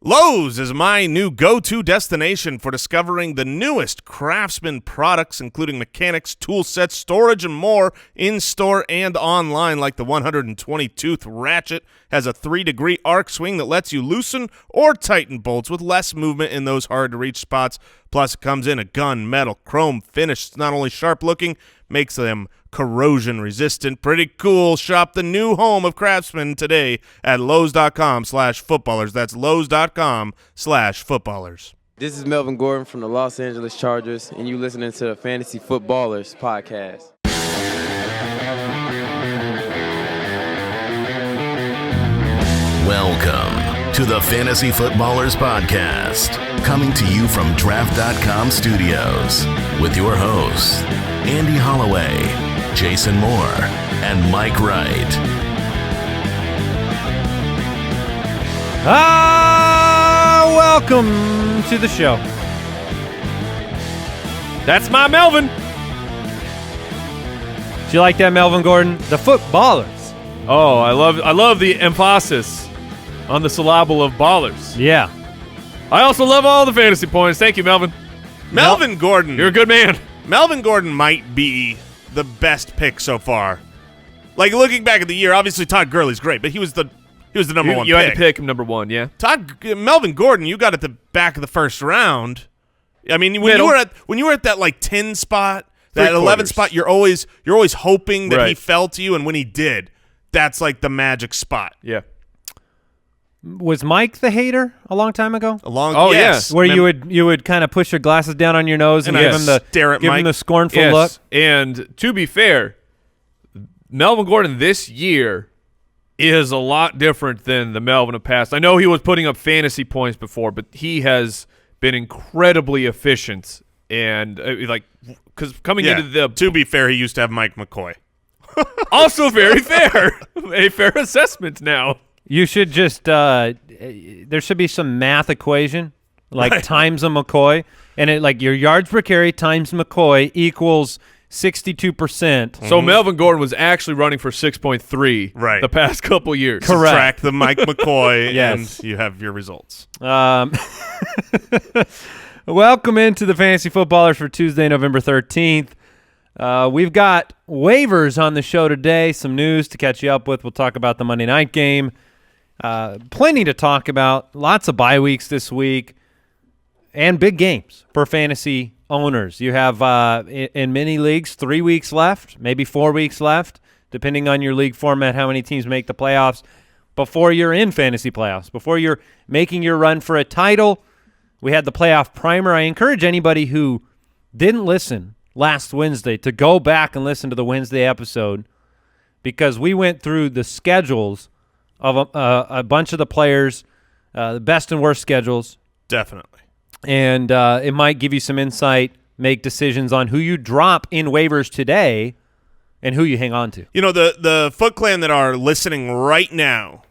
Lowe's is my new go-to destination for discovering the newest Craftsman products, including mechanics, tool sets, storage, and more in-store and online, like the 120-tooth ratchet has a 3-degree arc swing that lets you loosen or tighten bolts with less movement in those hard-to-reach spots. Plus, it comes in a gun, metal, chrome finish. It's not only sharp-looking, makes them corrosion-resistant. Pretty cool. Shop the new home of Craftsman today at Lowes.com/footballers. That's Lowes.com/footballers. This is Melvin Gordon from the Los Angeles Chargers, and you're listening to the Fantasy Footballers podcast. Welcome to the Fantasy Footballers podcast, coming to you from Draft.com Studios with your hosts, Andy Holloway, Jason Moore, and Mike Wright. Welcome to the show. That's my Melvin. Do you like that, Melvin Gordon? The Footballers. Oh, I love the emphasis on the syllable of ballers. Yeah. I also love all the fantasy points. Thank you, Melvin. Melvin Gordon. You're a good man. Melvin Gordon might be the best pick so far. Like, looking back at the year, obviously Todd Gurley's great, but he was the number one pick. You had to pick him number one, yeah. Melvin Gordon, you got at the back of the first round. I mean, when you were at that like 10 spot, that 11 spot, you're always hoping that he fell to you, and when he did, that's like the magic spot. Yeah. Was Mike the hater a long time ago? Yes. Where you would kind of push your glasses down on your nose and give him the scornful look. And to be fair, Melvin Gordon this year is a lot different than the Melvin of past. I know he was putting up fantasy points before, but he has been incredibly efficient and because coming into the. To be fair, he used to have Mike McCoy. Also very fair, a fair assessment now. You should just there should be some math equation like times a McCoy, and it like your yards per carry times McCoy equals 62%. So Melvin Gordon was actually running for 6.3 the past couple years. Correct. Subtract the Mike McCoy yes. and you have your results. Welcome into the Fantasy Footballers for Tuesday, November 13th. We've got waivers on the show today, some news to catch you up with. We'll talk about the Monday night game. Plenty to talk about. Lots of bye weeks this week and big games for fantasy owners. You have, in many leagues, 3 weeks left, maybe 4 weeks left, depending on your league format, how many teams make the playoffs before you're in fantasy playoffs, before you're making your run for a title. We had the playoff primer. I encourage anybody who didn't listen last Wednesday to go back and listen to the Wednesday episode, because we went through the schedules of a bunch of the players, the best and worst schedules. Definitely. And it might give you some insight, make decisions on who you drop in waivers today and who you hang on to. You know, the Foot Clan that are listening right now,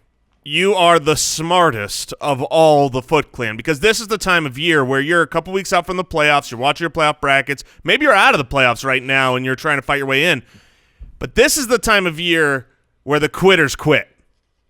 you are the smartest of all the Foot Clan, because this is the time of year where you're a couple weeks out from the playoffs, you're watching your playoff brackets, maybe you're out of the playoffs right now and you're trying to fight your way in. But this is the time of year where the quitters quit.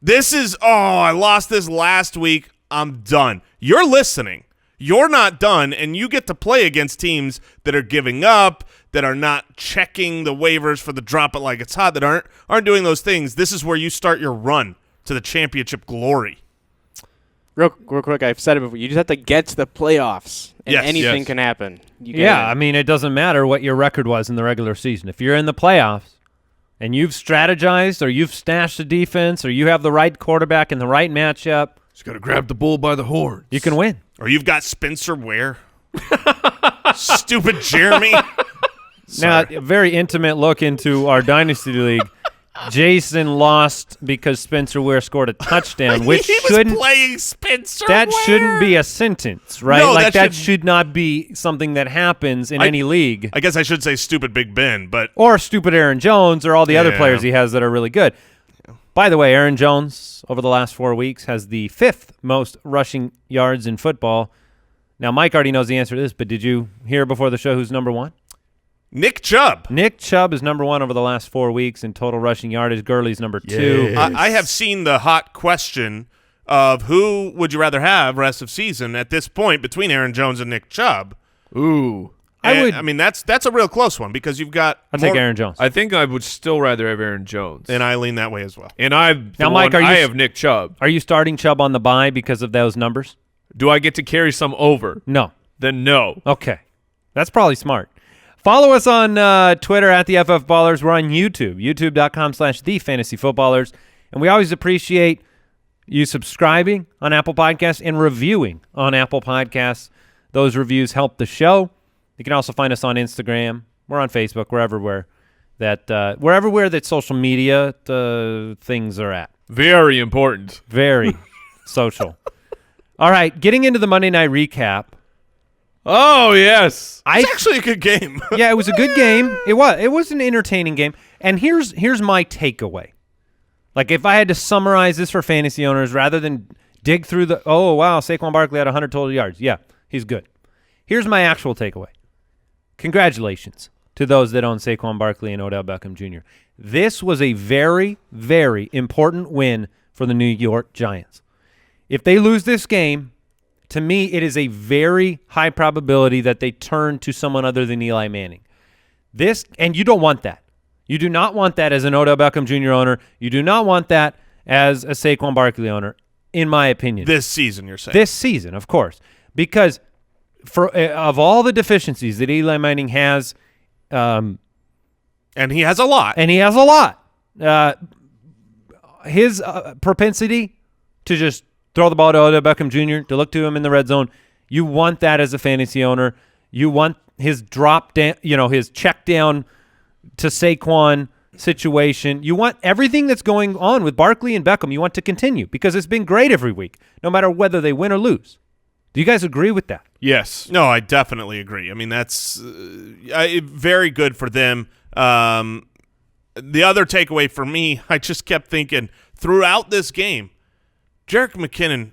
This is, I lost this last week, I'm done. You're listening. You're not done, and you get to play against teams that are giving up, that are not checking the waivers for the drop it like it's hot, that aren't doing those things. This is where you start your run to the championship glory. Real quick, I've said it before. You just have to get to the playoffs, and anything can happen. I mean, it doesn't matter what your record was in the regular season. If you're in the playoffs and you've strategized, or you've stashed a defense, or you have the right quarterback in the right matchup, just got to grab the bull by the horns. You can win. Or you've got Spencer Ware. Stupid Jeremy. Now, a very intimate look into our Dynasty League. Jason lost because Spencer Ware scored a touchdown, which shouldn't playing Spencer that Ware. shouldn't be a sentence, right? No, like that should not be something that happens in any league. I guess I should say stupid Big Ben, but or stupid Aaron Jones, or all the other players he has that are really good. By the way, Aaron Jones over the last 4 weeks has the 5th most rushing yards in football. Now, Mike already knows the answer to this, but did you hear before the show who's number one? Nick Chubb. Nick Chubb is number one over the last 4 weeks in total rushing yardage. Gurley's number two. I have seen the hot question of who would you rather have rest of season at this point between Aaron Jones and Nick Chubb. Ooh. I mean, that's a real close one because you've got I'll take Aaron Jones. I think I would still rather have Aaron Jones. And I lean that way as well. And Mike, I have Nick Chubb. Are you starting Chubb on the bye because of those numbers? Do I get to carry some over? No. Then no. Okay. That's probably smart. Follow us on Twitter at the FF Ballers. We're on YouTube, youtube.com/thefantasyfootballers. And we always appreciate you subscribing on Apple Podcasts and reviewing on Apple Podcasts. Those reviews help the show. You can also find us on Instagram. We're on Facebook. We're everywhere that social media things are at. Very important. Very social. All right, getting into the Monday night recap. Oh, yes. It's actually a good game. Yeah, it was a good game. It was an entertaining game. And here's my takeaway. Like, if I had to summarize this for fantasy owners, rather than dig through Saquon Barkley had 100 total yards. Yeah, he's good. Here's my actual takeaway. Congratulations to those that own Saquon Barkley and Odell Beckham Jr. This was a very, very important win for the New York Giants. If they lose this game, to me, it is a very high probability that they turn to someone other than Eli Manning. And you don't want that. You do not want that as an Odell Beckham Jr. owner. You do not want that as a Saquon Barkley owner, in my opinion. This season, you're saying? This season, of course. Because of all the deficiencies that Eli Manning has, and he has a lot. His propensity to just throw the ball to Odell Beckham Jr., to look to him in the red zone, you want that as a fantasy owner. You want his drop down, his check down to Saquon situation. You want everything that's going on with Barkley and Beckham, you want to continue because it's been great every week, no matter whether they win or lose. Do you guys agree with that? Yes. No, I definitely agree. I mean, that's very good for them. The other takeaway for me, I just kept thinking throughout this game, Jerick McKinnon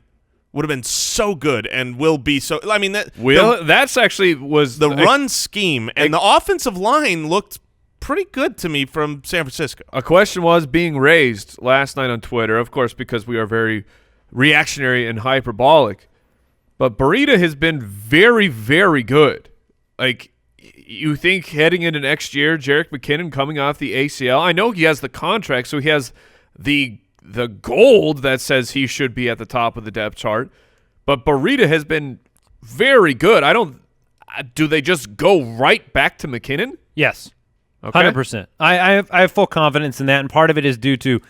would have been so good and will be so. I mean, that's actually was the run scheme and the offensive line looked pretty good to me from San Francisco. A question was being raised last night on Twitter, of course, because we are very reactionary and hyperbolic. But Breida has been very, very good. Like, you think heading into next year, Jerick McKinnon coming off the ACL, I know he has the contract, so he has the gold that says he should be at the top of the depth chart. But Breida has been very good. Do they just go right back to McKinnon? Yes. Okay. 100%. I have full confidence in that, and part of it is due to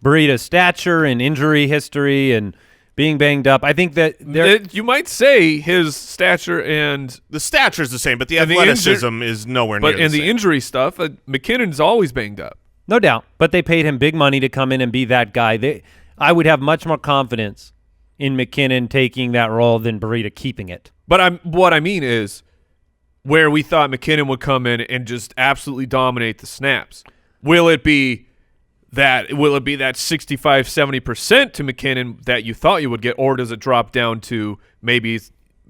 Breida's stature and injury history and being banged up. I think that you might say his stature and the stature is the same, but the athleticism is nowhere near. But in the injury stuff, McKinnon's always banged up. No doubt, but they paid him big money to come in and be that guy. I would have much more confidence in McKinnon taking that role than Breida keeping it. But what I mean is where we thought McKinnon would come in and just absolutely dominate the snaps. Will it be that 65-70% to McKinnon that you thought you would get, or does it drop down to maybe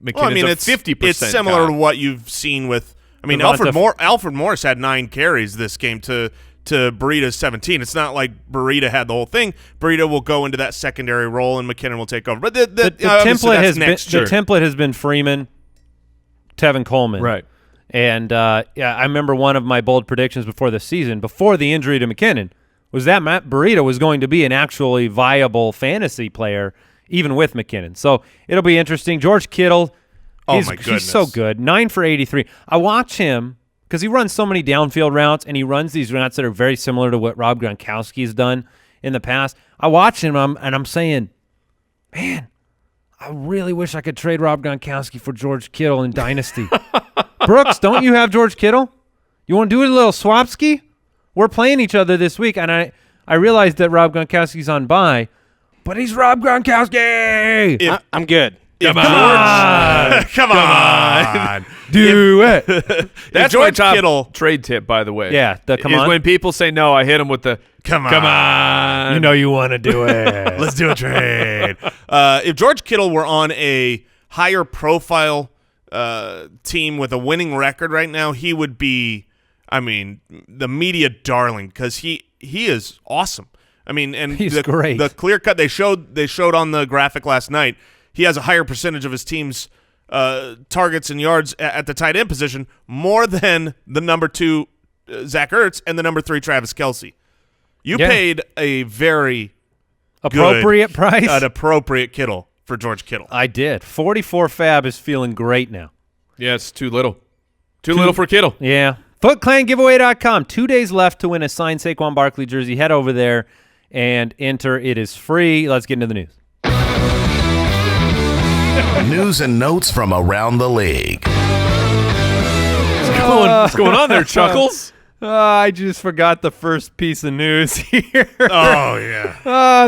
McKinnon's a 50%? It's similar to what you've seen with. I mean, Alfred Morris had 9 carries this game to Breida's 17. It's not like Breida had the whole thing. Breida will go into that secondary role, and McKinnon will take over. But the template has been Freeman, Tevin Coleman, right? And I remember one of my bold predictions before the season, before the injury to McKinnon, was that Matt Breida was going to be an actually viable fantasy player, even with McKinnon. So it'll be interesting. George Kittle, he's so good. 9 for 83. I watch him because he runs so many downfield routes, and he runs these routes that are very similar to what Rob Gronkowski's done in the past. I watch him, and I'm saying, man, I really wish I could trade Rob Gronkowski for George Kittle in Dynasty. Brooks, don't you have George Kittle? You want to do a little swapski? We're playing each other this week, and I realized that Rob Gronkowski's on bye, but he's Rob Gronkowski. I'm good. Come on. Do it. That's George my top Kittle trade tip, by the way. Yeah, come on. When people say no, I hit them with the come on. You know you want to do it. Let's do a trade. If George Kittle were on a higher profile team with a winning record right now, he would be, I mean, the media darling because he is awesome. I mean, and he's great. The clear cut they showed on the graphic last night, he has a higher percentage of his team's targets and yards at the tight end position, more than the number 2 Zach Ertz and the number 3 Travis Kelce. You paid a very appropriate price, an appropriate Kittle for George Kittle. I did. 44 fab is feeling great now. Yeah, it's too little. Too little for Kittle. Yeah. FootClanGiveaway.com. 2 days left to win a signed Saquon Barkley jersey. Head over there and enter. It is free. Let's get into the news. News and notes from around the league. What's going on there, Chuckles? I just forgot the first piece of news here. Oh, yeah.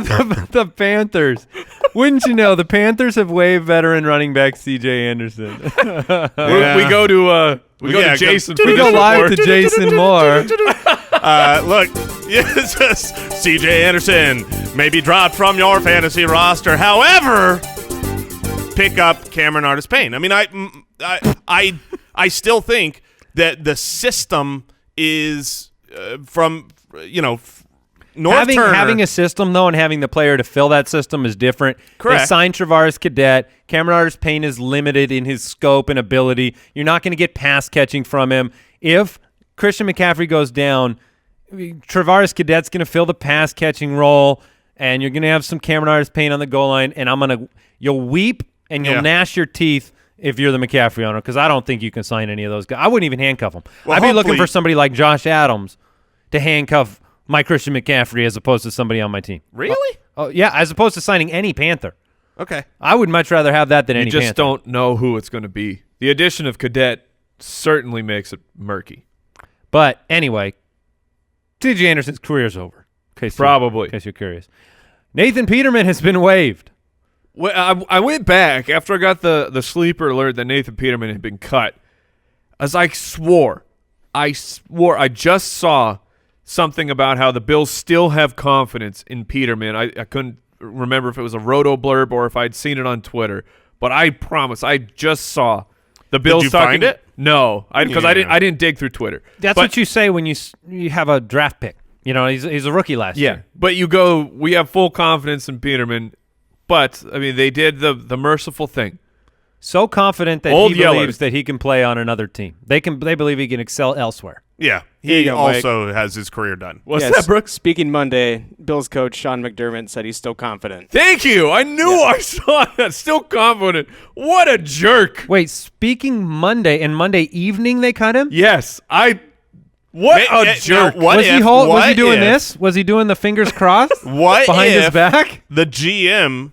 The Panthers. Wouldn't you know, the Panthers have waived veteran running back C.J. Anderson. We go to Jason. We go live to Jason Moore. Look, yes, C.J. Anderson may be dropped from your fantasy roster. However, pick up Cameron Artis-Payne. I mean, I still think that the system is from North Turner. Having a system though, and having the player to fill that system is different. Correct. They signed Travaris Cadet. Cameron Artis-Payne is limited in his scope and ability. You're not going to get pass catching from him. If Christian McCaffrey goes down, Travaris Cadet's going to fill the pass catching role, and you're going to have some Cameron Artis-Payne on the goal line. And you'll weep and you'll gnash your teeth if you're the McCaffrey owner, because I don't think you can sign any of those guys. I wouldn't even handcuff them. Well, I'd be looking for somebody like Josh Adams to handcuff my Christian McCaffrey as opposed to somebody on my team. Really? Oh, yeah, as opposed to signing any Panther. Okay. I would much rather have that than any Panther. You just Panther. don't know who it's going to be. The addition of Cadet certainly makes it murky. But anyway, C.J. Anderson's career's over. In case you're curious. Nathan Peterman has been waived. Well, I went back after I got the sleeper alert that Nathan Peterman had been cut. As I swore I just saw something about how the Bills still have confidence in Peterman. I couldn't remember if it was a roto blurb or if I'd seen it on Twitter, but I promise I just saw the Bills. Did you find it? No, because I didn't dig through Twitter. That's what you say when you have a draft pick. He's a rookie last year. But we have full confidence in Peterman. But, I mean, they did the merciful thing. So confident that he believes that he can play on another team. They believe he can excel elsewhere. Yeah, he also has his career done. What's that, Brooks? Speaking Monday, Bills coach Sean McDermott said he's still confident. Thank you. I knew I saw that. Still confident. What a jerk. Wait, speaking Monday, and Monday evening they cut him? Yes. What a jerk. Was he doing this? Was he doing the fingers crossed behind his back? The GM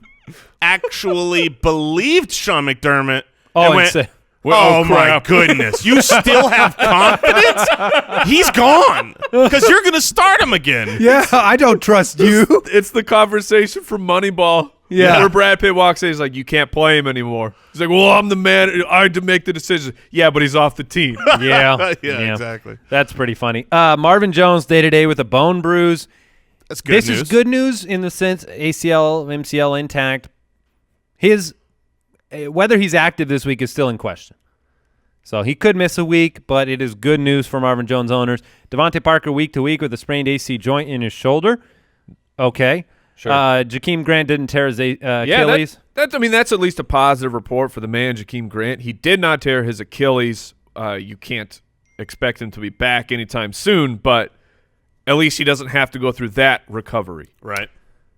actually believed Sean McDermott and went, my goodness, you still have confidence? He's gone because you're going to start him again. Yeah, I don't trust you. It's the conversation from Moneyball. Yeah. Where Brad Pitt walks in, he's like, you can't play him anymore. He's like, well, I'm the man. I had to make the decision. Yeah, but he's off the team. Yeah, exactly. That's pretty funny. Marvin Jones day-to-day with a bone bruise. That's good news. This is good news in the sense ACL, MCL intact. Whether he's active this week is still in question. So he could miss a week, but it is good news for Marvin Jones owners. Devontae Parker week to week with a sprained AC joint in his shoulder. Okay. Sure. Jakeem Grant didn't tear his Achilles. That's at least a positive report for the man, Jakeem Grant. He did not tear his Achilles. You can't expect him to be back anytime soon, but at least he doesn't have to go through that recovery. Right.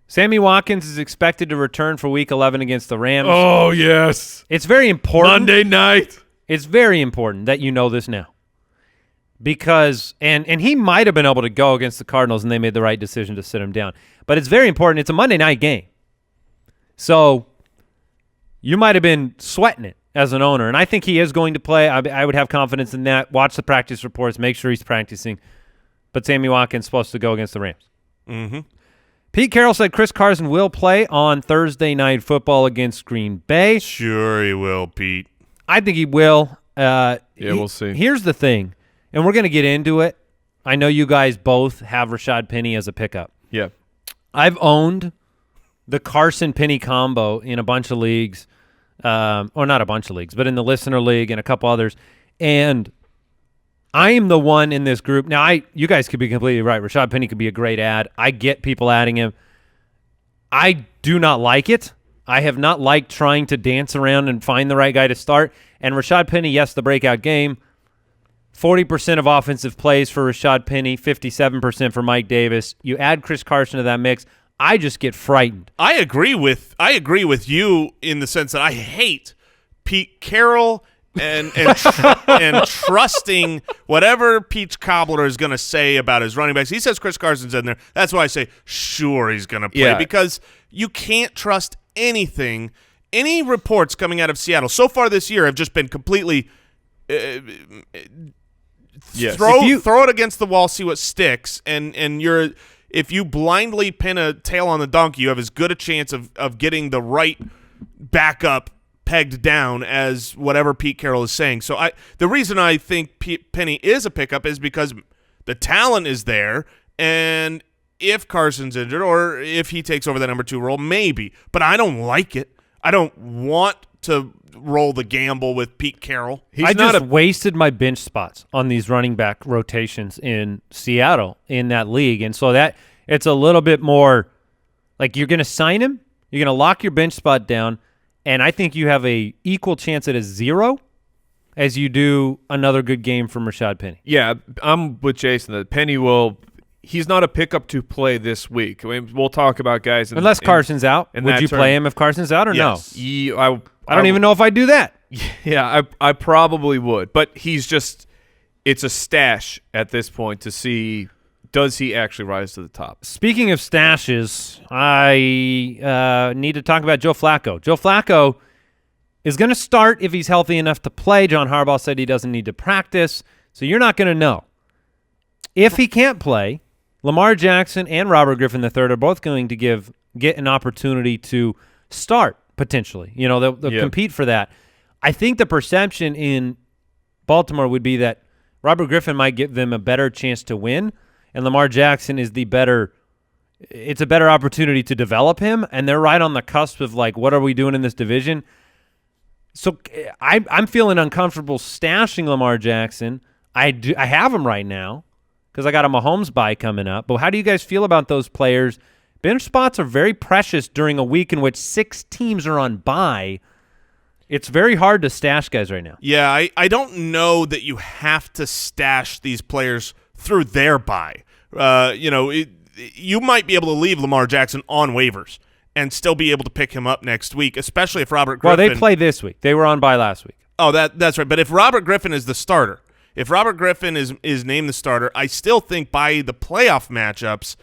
Sammy Watkins is expected to return for Week 11 against the Rams. Oh, yes. It's very important. Monday night. It's very important that you know this now. Because and he might have been able to go against the Cardinals and they made the right decision to sit him down. But it's very important. It's a Monday night game. So you might have been sweating it as an owner. And I think he is going to play. I would have confidence in that. Watch the practice reports. Make sure he's practicing. But Sammy Watkins is supposed to go against the Rams. Mm-hmm. Pete Carroll said Chris Carson will play on Thursday Night Football against Green Bay. Sure he will, Pete. I think he will. We'll see. Here's the thing, and we're going to get into it. I know you guys both have Rashaad Penny as a pickup. Yeah. I've owned the Carson-Penny combo in a bunch of leagues, or not a bunch of leagues, but in the Listener League and a couple others, and I am the one in this group. Now, you guys could be completely right. Rashaad Penny could be a great ad. I get people adding him. I do not like it. I have not liked trying to dance around and find the right guy to start. And Rashaad Penny, yes, the breakout game. 40% of offensive plays for Rashaad Penny, 57% for Mike Davis. You add Chris Carson to that mix, I just get frightened. I agree with you in the sense that I hate Pete Carroll and trusting whatever Peach Cobbler is going to say about his running backs. He says Chris Carson's in there. That's why I say sure he's going to play because you can't trust anything. Any reports coming out of Seattle so far this year have just been completely throw it against the wall, see what sticks, and if you blindly pin a tail on the donkey, you have as good a chance of getting the right backup pegged down as whatever Pete Carroll is saying. So the reason I think Penny is a pickup is because the talent is there, and if Carson's injured or if he takes over the number 2 role, maybe. But I don't like it. I don't want to roll the gamble with Pete Carroll. I just wasted my bench spots on these running back rotations in Seattle in that league, and so that it's a little bit more like you're going to sign him, you're going to lock your bench spot down, and I think you have a equal chance at a 0 as you do another good game from Rashaad Penny. Yeah, I'm with Jason that Penny will. He's not a pickup to play this week. I mean, we'll talk about guys. Unless Carson's out. Would you play him if Carson's out or no? I don't even know if I'd do that. Yeah, I probably would. But it's a stash at this point to see, does he actually rise to the top? Speaking of stashes, I need to talk about Joe Flacco. Joe Flacco is going to start if he's healthy enough to play. John Harbaugh said he doesn't need to practice, so you're not going to know. If he can't play, Lamar Jackson and Robert Griffin III are both going to get an opportunity to start potentially. You know, they'll compete for that. I think the perception in Baltimore would be that Robert Griffin might give them a better chance to win, and Lamar Jackson is it's a better opportunity to develop him, and they're right on the cusp of like, what are we doing in this division? So I'm feeling uncomfortable stashing Lamar Jackson. I have him right now because I got a Mahomes bye coming up. But how do you guys feel about those players? Bench spots are very precious during a week in which 6 teams are on bye. It's very hard to stash guys right now. Yeah, I don't know that you have to stash these players through their bye. You might be able to leave Lamar Jackson on waivers and still be able to pick him up next week, especially if Robert Griffin. Well, they play this week. They were on bye last week. Oh, that's right. But if Robert Griffin is the starter, if Robert Griffin is named the starter, I still think by the playoff matchups,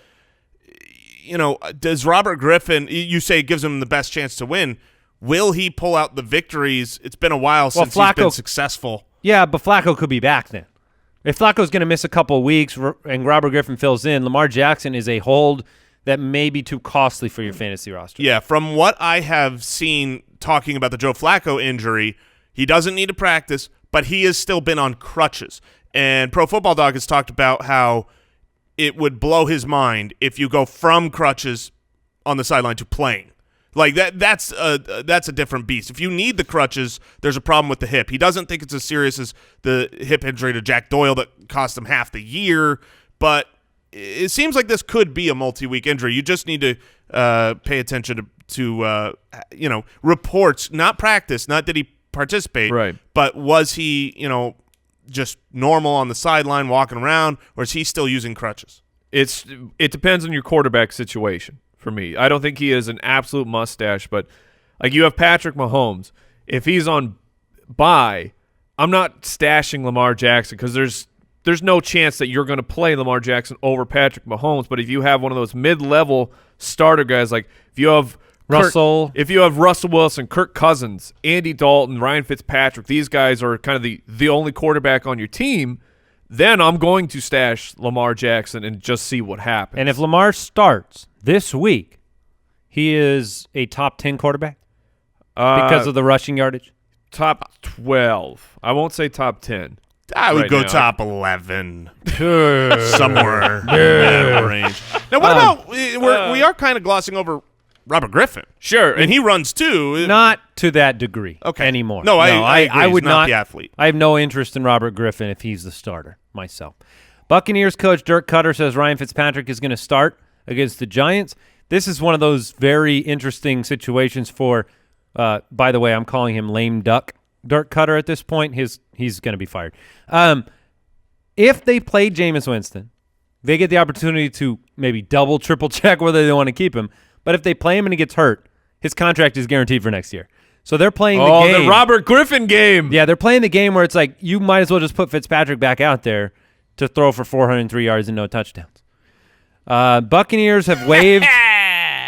does Robert Griffin, you say it gives him the best chance to win, will he pull out the victories? It's been a while since he's been successful. Yeah, but Flacco could be back then. If Flacco's going to miss a couple of weeks and Robert Griffin fills in, Lamar Jackson is a hold that may be too costly for your fantasy roster. Yeah, from what I have seen talking about the Joe Flacco injury, he doesn't need to practice, but he has still been on crutches. And Pro Football Dog has talked about how it would blow his mind if you go from crutches on the sideline to playing. Like that's a different beast. If you need the crutches, there's a problem with the hip. He doesn't think it's as serious as the hip injury to Jack Doyle that cost him half the year, but it seems like this could be a multi-week injury. You just need to pay attention to reports, not practice, not did he participate, right? But was he, just normal on the sideline walking around, or is he still using crutches? It depends on your quarterback situation. For me, I don't think he is an absolute mustache, but like you have Patrick Mahomes. If he's on bye, I'm not stashing Lamar Jackson because there's no chance that you're going to play Lamar Jackson over Patrick Mahomes. But if you have one of those mid-level starter guys, like if you have Russell Wilson, Kirk Cousins, Andy Dalton, Ryan Fitzpatrick, these guys are kind of the only quarterback on your team, then I'm going to stash Lamar Jackson and just see what happens. And if Lamar starts this week, he is a top 10 quarterback because of the rushing yardage? Top 12. I won't say top 10. I would go top 11. Somewhere in that range. Now, what about we are kind of glossing over Robert Griffin. Sure. And he runs too. Not to that degree anymore. No, I agree. I would He's not the athlete. I have no interest in Robert Griffin if he's the starter. myself. Buccaneers coach Dirk Cutter says Ryan Fitzpatrick is going to start against the Giants. This is one of those very interesting situations for, by the way, I'm calling him lame duck Dirk Cutter at this point. He's going to be fired. If they play Jameis Winston, they get the opportunity to maybe double, triple check whether they want to keep him. But if they play him and he gets hurt, his contract is guaranteed for next year. So they're playing the game. Oh, the Robert Griffin game. Yeah, they're playing the game where it's like you might as well just put Fitzpatrick back out there to throw for 403 yards and no touchdowns. Buccaneers have waived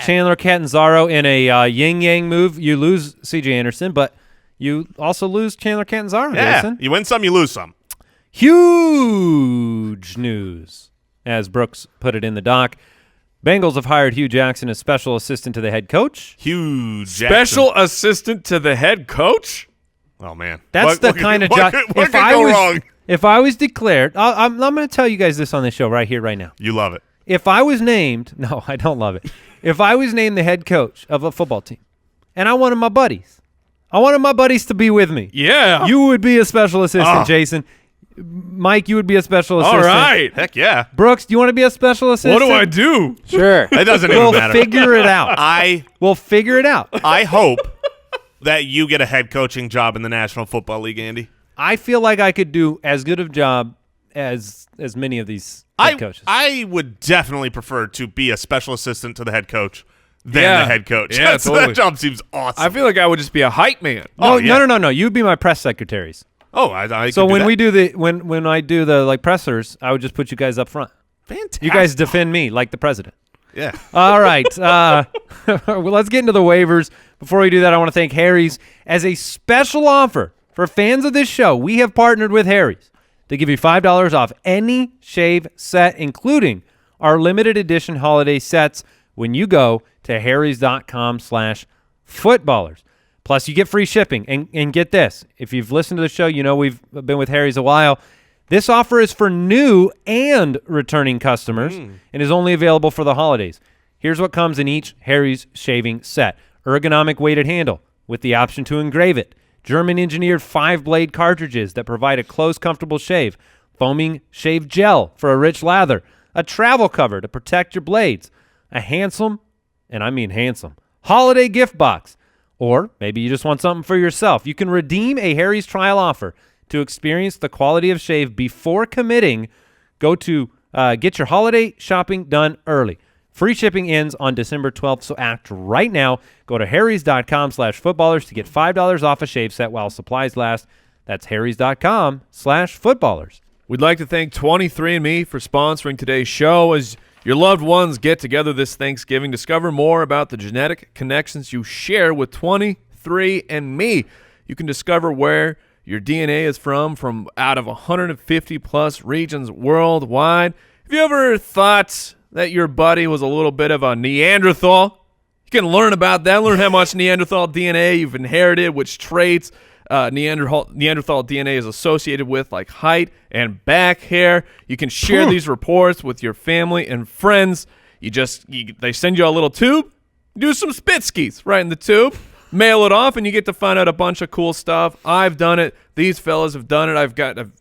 Chandler Catanzaro in a yin-yang move. You lose C.J. Anderson, but you also lose Chandler Catanzaro, Jason. You win some, you lose some. Huge news, as Brooks put it in the doc. Bengals have hired Hugh Jackson as special assistant to the head coach. Huge Special assistant to the head coach? Oh, man. That's the kind of job. What could go wrong? If I was declared, I'm going to tell you guys this on this show right here, right now. You love it. If I was named, no, I don't love it. If I was named the head coach of a football team, and I wanted my buddies to be with me. Yeah. You would be a special assistant, Jason. Mike, you would be a special assistant. All right. Heck yeah. Brooks, do you want to be a special assistant? What do I do? Sure. It doesn't even matter. We'll figure it out. We'll figure it out. I hope that you get a head coaching job in the National Football League, Andy. I feel like I could do as good of a job as many of these head coaches. I would definitely prefer to be a special assistant to the head coach than the head coach. Yeah, So totally. that job seems awesome. I feel like I would just be a hype man. No. You'd be my press secretaries. Oh, I So could when do we that. do when I do the like pressers, I would just put you guys up front. Fantastic. You guys defend me like the president. Yeah. All right. Well, let's get into the waivers. Before we do that, I want to thank Harry's. As a special offer for fans of this show, we have partnered with Harry's to give you $5 off any shave set, including our limited edition holiday sets, when you go to harrys.com/footballers. Plus, you get free shipping. And get this. If you've listened to the show, you know we've been with Harry's a while. This offer is for new and returning customers and is only available for the holidays. Here's what comes in each Harry's shaving set. Ergonomic weighted handle with the option to engrave it. German-engineered 5-blade cartridges that provide a close, comfortable shave. Foaming shave gel for a rich lather. A travel cover to protect your blades. A handsome, and I mean handsome, holiday gift box. Or maybe you just want something for yourself. You can redeem a Harry's trial offer to experience the quality of shave before committing. Go to get your holiday shopping done early. Free shipping ends on December 12th, so act right now. Go to harrys.com/footballers to get $5 off a shave set while supplies last. That's harrys.com/footballers. We'd like to thank 23andMe for sponsoring today's show. As your loved ones get together this Thanksgiving, discover more about the genetic connections you share with 23andMe. You can discover where your DNA is from out of 150-plus regions worldwide. Have you ever thought that your buddy was a little bit of a Neanderthal? You can learn about that, learn how much Neanderthal DNA you've inherited, which traits Neanderthal DNA is associated with, like height and back hair. You can share these reports with your family and friends. They send you a little tube, do some spit skis right in the tube, mail it off, and you get to find out a bunch of cool stuff. I've done it. These fellas have done it.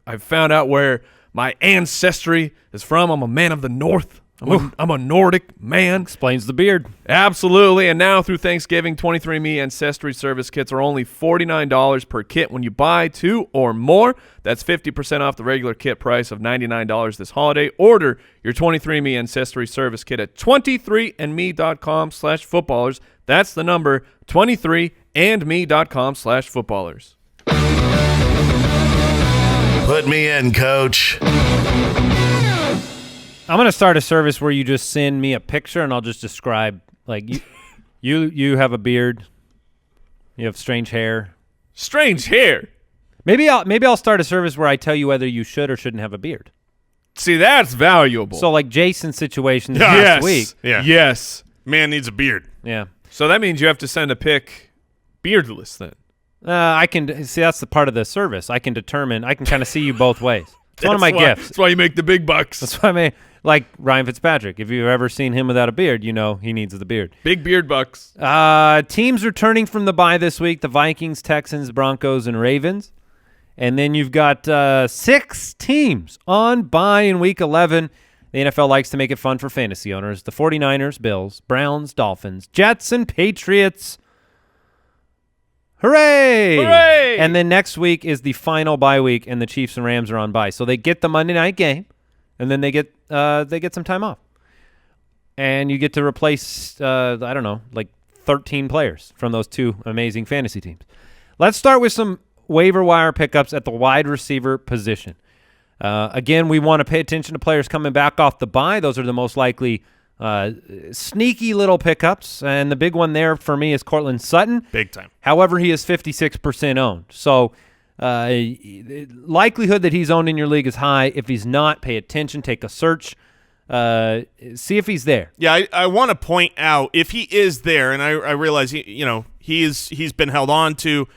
I've found out where my ancestry is from. I'm a man of the North. I'm a Nordic man. Explains the beard. Absolutely. And now through Thanksgiving, 23andMe Ancestry Service Kits are only $49 per kit when you buy 2 or more. That's 50% off the regular kit price of $99 this holiday. Order your 23andMe Ancestry Service Kit at 23andme.com/footballers. That's the number, 23andme.com/footballers. Put me in, coach. I'm going to start a service where you just send me a picture and I'll just describe, like, you have a beard, you have strange hair. Strange hair? Maybe I'll start a service where I tell you whether you should or shouldn't have a beard. See, that's valuable. So, like Jason's situation this last week. Yeah. Yes. Man needs a beard. Yeah. So that means you have to send a pic beardless then. I can see that's the part of the service. I can kind of see you both ways. It's one of my gifts. That's why you make the big bucks. That's why I mean, like Ryan Fitzpatrick. If you've ever seen him without a beard, you know he needs the beard. Big beard bucks. Teams returning from the bye this week: the Vikings, Texans, Broncos, and Ravens. And then you've got 6 teams on bye in Week 11. The NFL likes to make it fun for fantasy owners. The 49ers, Bills, Browns, Dolphins, Jets, and Patriots. Hooray! Hooray! And then next week is the final bye week, and the Chiefs and Rams are on bye. So they get the Monday night game, and then they get some time off. And you get to replace, I don't know, like 13 players from those 2 amazing fantasy teams. Let's start with some waiver wire pickups at the wide receiver position. Again, we want to pay attention to players coming back off the bye. Those are the most likely sneaky little pickups, and the big one there for me is Courtland Sutton. Big time. However, he is 56% owned. So likelihood that he's owned in your league is high. If he's not, pay attention, take a search. See if he's there. Yeah, I want to point out if he is there, and I realize he's been held on to,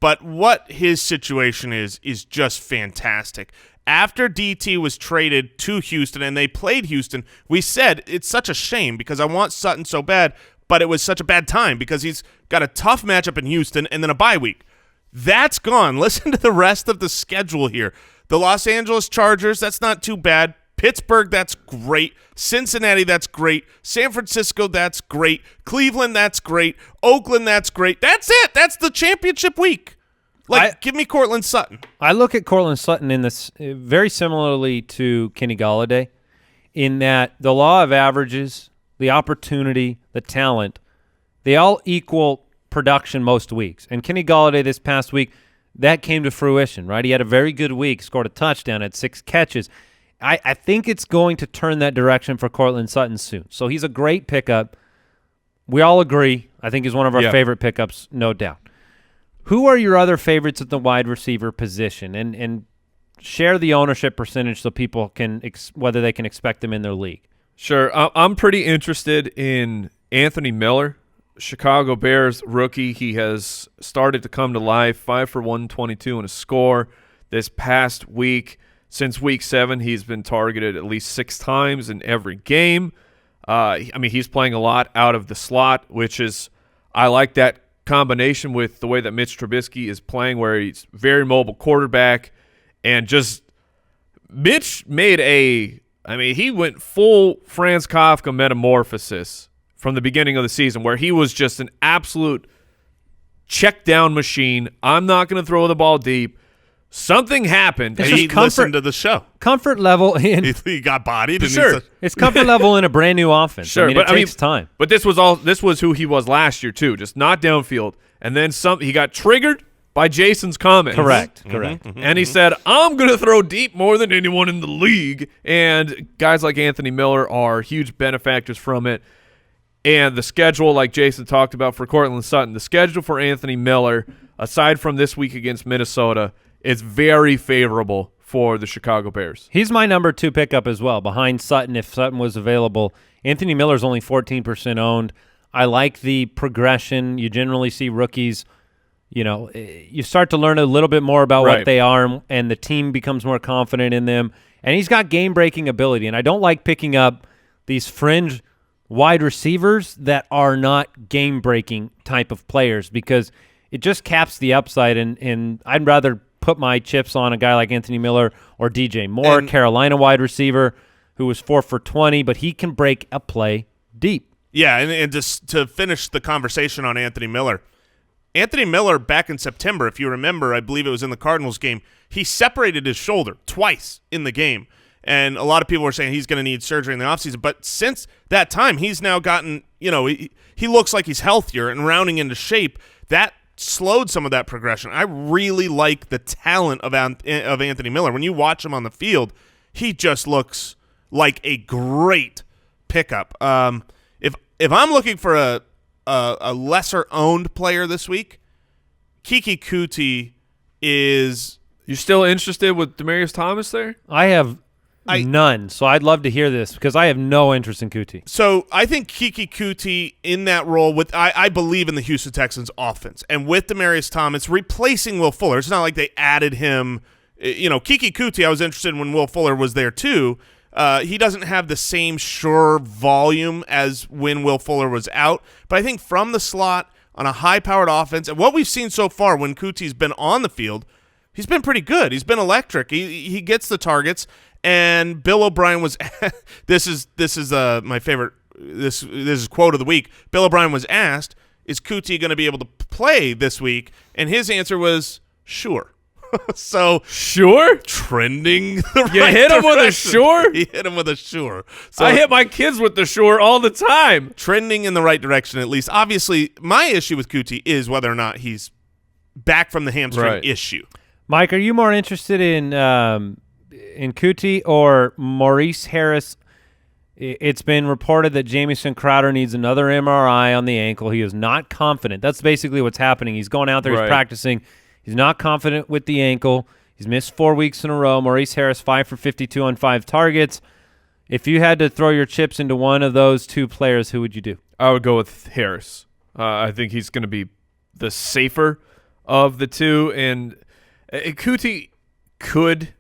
but what his situation is just fantastic. After DT was traded to Houston and they played Houston, we said it's such a shame because I want Sutton so bad, but it was such a bad time because he's got a tough matchup in Houston and then a bye week. That's gone. Listen to the rest of the schedule here. The Los Angeles Chargers, that's not too bad. Pittsburgh, that's great. Cincinnati, that's great. San Francisco, that's great. Cleveland, that's great. Oakland, that's great. That's it. That's the championship week. Give me Courtland Sutton. I look at Courtland Sutton in this very similarly to Kenny Golladay in that the law of averages, the opportunity, the talent, they all equal production most weeks. And Kenny Golladay this past week, that came to fruition, right? He had a very good week, scored a touchdown, had 6 catches. I think it's going to turn that direction for Courtland Sutton soon. So he's a great pickup. We all agree. I think he's one of our favorite pickups, no doubt. Who are your other favorites at the wide receiver position? And share the ownership percentage so people can whether they can expect them in their league. Sure. I'm pretty interested in Anthony Miller, Chicago Bears rookie. He has started to come to life, 5 for 122 and a score this past week. Since week 7, he's been targeted at least 6 times in every game. He's playing a lot out of the slot, which is I like that combination with the way that Mitch Trubisky is playing, where he's very mobile quarterback, and just Mitch made he went full Franz Kafka metamorphosis from the beginning of the season, where he was just an absolute check down machine. I'm not going to throw the ball deep. Something happened. And he listened to the show. Comfort level in he got bodied. Sure, it's comfort level in a brand new offense. Sure, it takes time. But this was who he was last year too, just not downfield. And then he got triggered by Jason's comments. Correct. And he said, "I'm going to throw deep more than anyone in the league." And guys like Anthony Miller are huge benefactors from it. And the schedule, like Jason talked about for Courtland Sutton, the schedule for Anthony Miller, aside from this week against Minnesota, is very favorable for the Chicago Bears. He's my number 2 pickup as well, behind Sutton if Sutton was available. Anthony Miller's only 14% owned. I like the progression. You generally see rookies, you start to learn a little bit more about what they are, and the team becomes more confident in them. And he's got game-breaking ability, and I don't like picking up these fringe wide receivers that are not game-breaking type of players because it just caps the upside, and I'd rather put my chips on a guy like Anthony Miller or DJ Moore, Carolina wide receiver, who was 4 for 20, but he can break a play deep. Yeah, and just to finish the conversation on Anthony Miller back in September, if you remember, I believe it was in the Cardinals game, he separated his shoulder twice in the game. And a lot of people were saying he's going to need surgery in the offseason. But since that time, he's now gotten, he looks like he's healthier and rounding into shape. That slowed some of that progression. I really like the talent of Anthony Miller. When you watch him on the field, he just looks like a great pickup. If I'm looking for a lesser owned player this week, Keke Coutee is. You still interested with Demaryius Thomas there? I have none, so I'd love to hear this because I have no interest in Coutee. So I think Keke Coutee in that role I believe in the Houston Texans offense, and with Demaryius Thomas replacing Will Fuller, it's not like they added him. Keke Coutee, I was interested when Will Fuller was there too. He doesn't have the same sure volume as when Will Fuller was out, but I think from the slot on a high-powered offense, and what we've seen so far when Coutee's been on the field, He's been pretty good. He's been electric. He gets the targets. And Bill O'Brien was this is my favorite. This is quote of the week. Bill O'Brien was asked, "Is Coutee going to be able to play this week?" And his answer was, "Sure." So sure, trending. You hit him with a sure. He hit him with a sure. So I hit my kids with the sure all the time. Trending in the right direction, at least. Obviously, my issue with Coutee is whether or not he's back from the hamstring issue. Mike, are you more interested in Coutee or Maurice Harris? It's been reported that Jamison Crowder needs another MRI on the ankle. He is not confident. That's basically what's happening. He's going out there, he's practicing. He's not confident with the ankle. He's missed 4 weeks in a row. Maurice Harris, 5 for 52 on 5 targets. If you had to throw your chips into one of those two players, who would you do? I would go with Harris. I think he's going to be the safer of the two. And Coutee could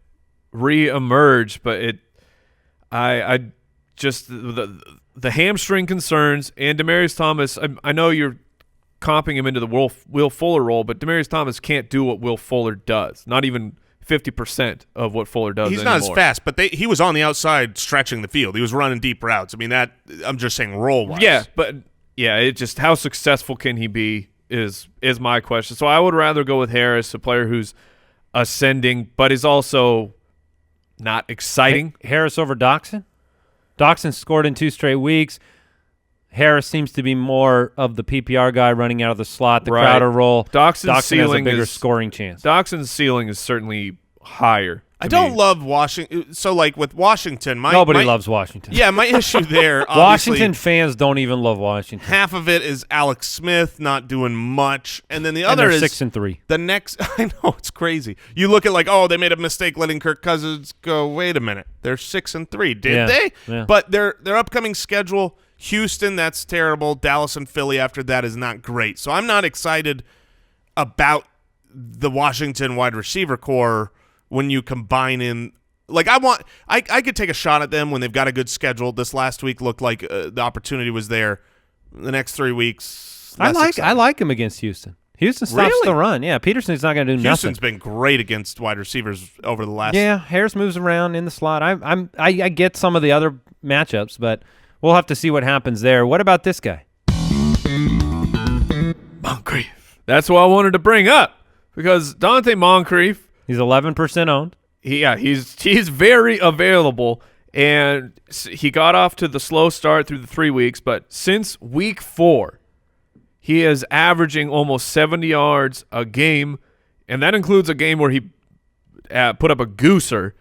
re-emerge, but I just the hamstring concerns and Demaryius Thomas. I know you're comping him into the Will Fuller role, but Demaryius Thomas can't do what Will Fuller does. Not even 50% of what Fuller does. He's not as fast, but he was on the outside stretching the field. He was running deep routes. I mean, that I'm just saying role-wise. Yeah, but it just how successful can he be is my question. So I would rather go with Harris, a player who's ascending, but is also not exciting. Harris over Doxson? Doxson scored in 2 straight weeks. Harris seems to be more of the PPR guy running out of the slot, the Crowder role. Doxson's ceiling has a bigger is scoring chance. Doxson's ceiling is certainly higher. I don't love Washington. So, like with Washington, nobody loves Washington. Yeah, my issue there. Washington fans don't even love Washington. Half of it is Alex Smith not doing much, and then the other is 6-3. The next, I know it's crazy. You look at they made a mistake letting Kirk Cousins go. Wait a minute, they're 6-3. Did they? Yeah. But their upcoming schedule. Houston, that's terrible. Dallas and Philly after that is not great. So I'm not excited about the Washington wide receiver core when you combine in. I could take a shot at them when they've got a good schedule. This last week looked like the opportunity was there. The next 3 weeks, I like him against Houston. Houston stops the run. Yeah, Peterson's not going to do nothing. Houston's been great against wide receivers over the last. Yeah, Harris moves around in the slot. I get some of the other matchups, but we'll have to see what happens there. What about this guy? Moncrief. That's what I wanted to bring up because Donte Moncrief. He's 11% owned. He's very available, and he got off to the slow start through the 3 weeks, but since week 4, he is averaging almost 70 yards a game, and that includes a game where he put up a gooser,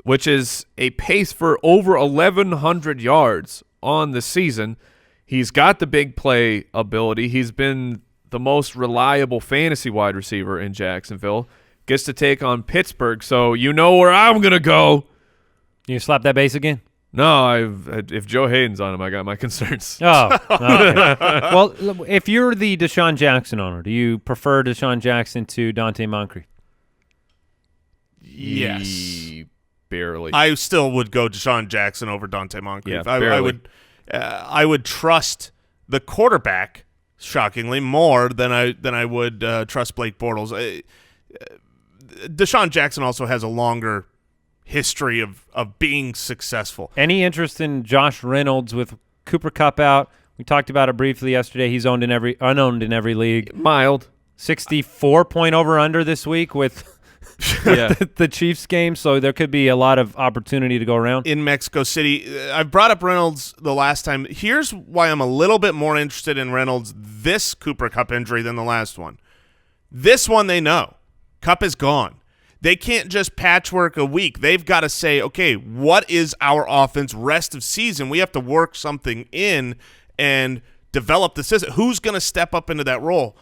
which is a pace for over 1,100 yards on the season. He's got the big play ability. He's been the most reliable fantasy wide receiver in Jacksonville. Gets to take on Pittsburgh, so you know where I'm going to go. You slap that base again? No, if Joe Hayden's on him, I got my concerns. Oh, okay. Well, if you're the Deshaun Jackson owner, do you prefer Deshaun Jackson to Donte Moncrief? Yes. Barely. I still would go Deshaun Jackson over Donte Moncrief. Yeah, I would trust the quarterback, shockingly, more than I would trust Blake Bortles. Deshaun Jackson also has a longer history of being successful. Any interest in Josh Reynolds with Cooper Kupp out? We talked about it briefly yesterday. He's unowned in every league. Mild. 64-point over-under this week with the Chiefs game, so there could be a lot of opportunity to go around. In Mexico City, I brought up Reynolds the last time. Here's why I'm a little bit more interested in Reynolds this Cooper Kupp injury than the last one. This one they know. Kupp is gone. They can't just patchwork a week. They've got to say, okay, what is our offense rest of season? We have to work something in and develop the system. Who's going to step up into that role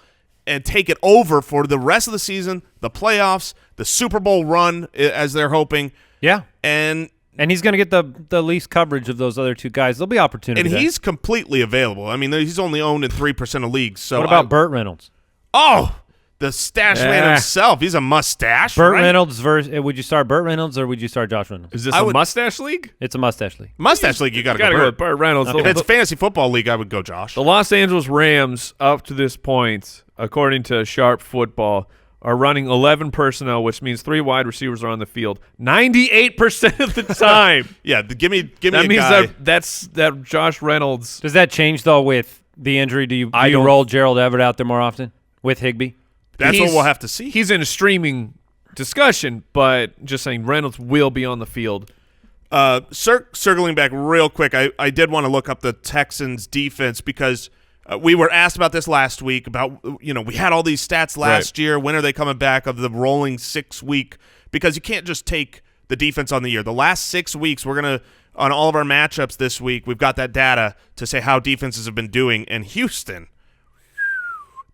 and take it over for the rest of the season, the playoffs, the Super Bowl run, as they're hoping? Yeah. And he's going to get the least coverage of those other two guys. There'll be opportunity. And he's completely available. I mean, he's only owned in 3% of leagues. So what about Burt Reynolds? Oh, the stash man himself. He's a mustache. Burt Reynolds would you start Burt Reynolds or would you start Josh Reynolds? Is this a mustache league? It's a mustache league. Mustache league, you got to go with Burt Reynolds. Okay. If it's a fantasy football league, I would go Josh. The Los Angeles Rams, up to this point, according to Sharp Football, are running 11 personnel, which means 3 wide receivers are on the field 98% of the time. Yeah, give me that a means guy. that Josh Reynolds. Does that change, though, with the injury? Do you roll Gerald Everett out there more often with Higbee? That's what we'll have to see. He's in a streaming discussion, but just saying Reynolds will be on the field. Circling back real quick, I did want to look up the Texans defense because we were asked about this last week about, we had all these stats last year. When are they coming back of the rolling 6-week? Because you can't just take the defense on the year. The last 6 weeks, we're going to, on all of our matchups this week, we've got that data to say how defenses have been doing. And Houston,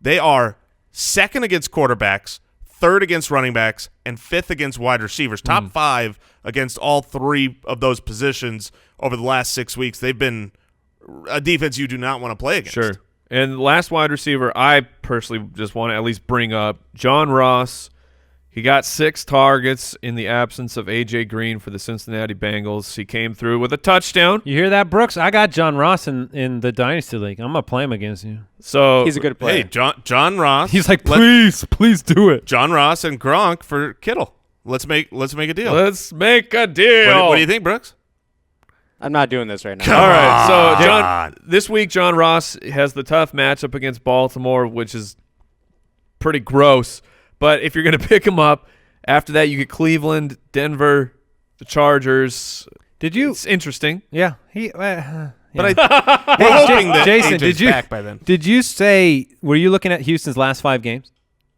they are second against quarterbacks, third against running backs, and fifth against wide receivers. Top 5 against all 3 of those positions over the last 6 weeks. They've been a defense you do not want to play against. Sure. And the last wide receiver I personally just want to at least bring up, John Ross. He got 6 targets in the absence of A.J. Green for the Cincinnati Bengals. He came through with a touchdown. You hear that, Brooks? I got John Ross in the Dynasty League. I'm going to play him against you. So he's a good player. Hey, John Ross. He's like, please do it. John Ross and Gronk for Kittle. Let's make a deal. Let's make a deal. What do you think, Brooks? I'm not doing this right now. All right, so this week John Ross has the tough matchup against Baltimore, which is pretty gross. But if you're going to pick him up, after that you get Cleveland, Denver, the Chargers. It's interesting. Yeah. But we're hoping that Jason, AJ's back by then. Did you say, were you looking at Houston's last 5 games?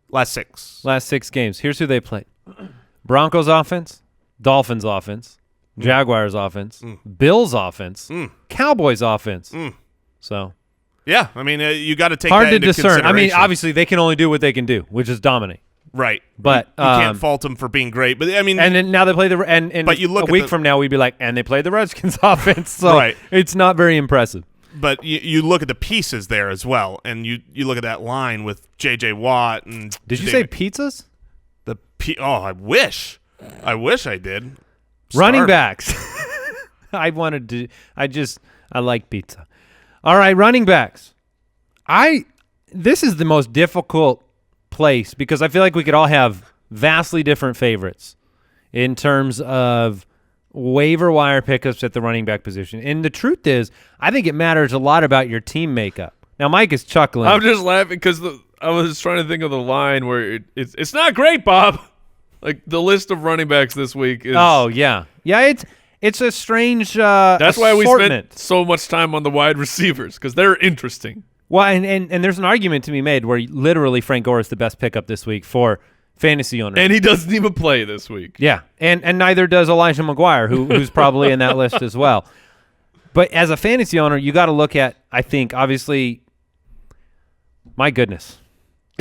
Last 6. Last 6 games. Here's who they played. Broncos offense, Dolphins offense, Jaguars offense, Bills offense, Cowboys offense. So, yeah, I mean, you got to take hard that to into discern. I mean, consideration. obviously they can only do what they can do, which is dominate. Right. But you can't fault them for being great. But I mean, and then now they play and but you look a week from now we'd be like, and they played the Redskins offense. So it's not very impressive. But you look at the pieces there as well, and you look at that line with J.J. Watt and. Did you say pizzas? I wish I did. Running backs. I like pizza. All right, running backs. This is the most difficult place because I feel like we could all have vastly different favorites in terms of waiver wire pickups at the running back position. And the truth is, I think it matters a lot about your team makeup. Now, Mike is chuckling. I'm just laughing because I was trying to think of the line where it's not great, Bob. Like the list of running backs this week is. Oh yeah. It's a strange. That's why we assortment. spent so much time on the wide receivers because they're interesting. Well, and there's an argument to be made where literally Frank Gore is the best pickup this week for fantasy owners. And he doesn't even play this week. Yeah, and neither does Elijah McGuire, who's probably in that list as well. But as a fantasy owner, you got to look at, I think, obviously, my goodness.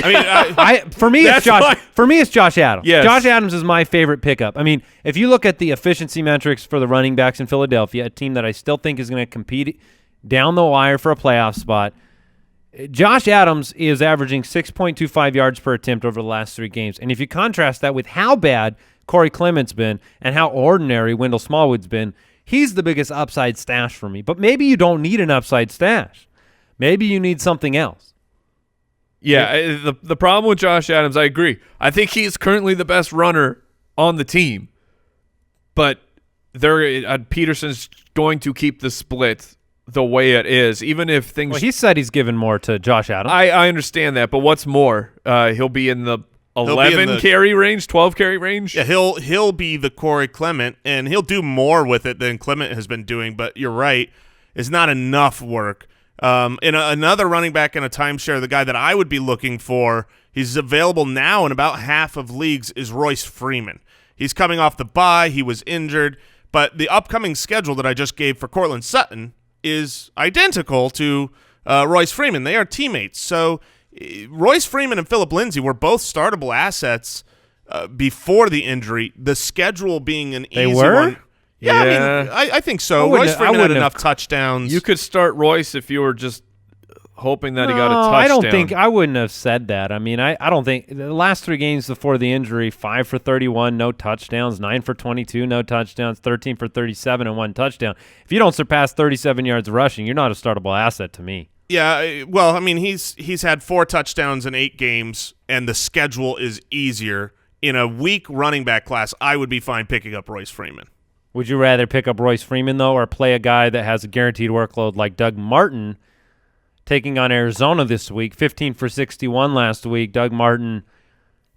I mean, for me, it's Josh Adams. Yes. Josh Adams is my favorite pickup. I mean, if you look at the efficiency metrics for the running backs in Philadelphia, a team that I still think is going to compete down the wire for a playoff spot, Josh Adams is averaging 6.25 yards per attempt over the last 3 games. And if you contrast that with how bad Corey Clement's been and how ordinary Wendell Smallwood's been, he's the biggest upside stash for me. But maybe you don't need an upside stash. Maybe you need something else. Yeah, the problem with Josh Adams, I agree. I think he's currently the best runner on the team. But Peterson's going to keep the split the way it is, even if things. Well, he said he's given more to Josh Adams. I understand that, but what's more, he'll be in the 11 carry range, 12 carry range. Yeah, he'll be the Corey Clement, and he'll do more with it than Clement has been doing. But you're right, it's not enough work. Another running back in a timeshare, the guy that I would be looking for, he's available now in about half of leagues, is Royce Freeman. He's coming off the bye. He was injured, but the upcoming schedule that I just gave for Courtland Sutton is identical to Royce Freeman. They are teammates. So Royce Freeman and Phillip Lindsay were both startable assets before the injury. The schedule being an easy one. Yeah, I mean, I think so. Royce Freeman had enough touchdowns. You could start Royce if you were just hoping that he got a touchdown. I wouldn't have said that. I mean, I don't think the last 3 games before the injury, 5 for 31, no touchdowns, 9 for 22, no touchdowns, 13 for 37 and 1 touchdown. If you don't surpass 37 yards rushing, you're not a startable asset to me. Yeah, well, I mean, he's had 4 touchdowns in 8 games, and the schedule is easier. In a weak running back class, I would be fine picking up Royce Freeman. Would you rather pick up Royce Freeman, though, or play a guy that has a guaranteed workload like Doug Martin taking on Arizona this week? 15 for 61 last week. Doug Martin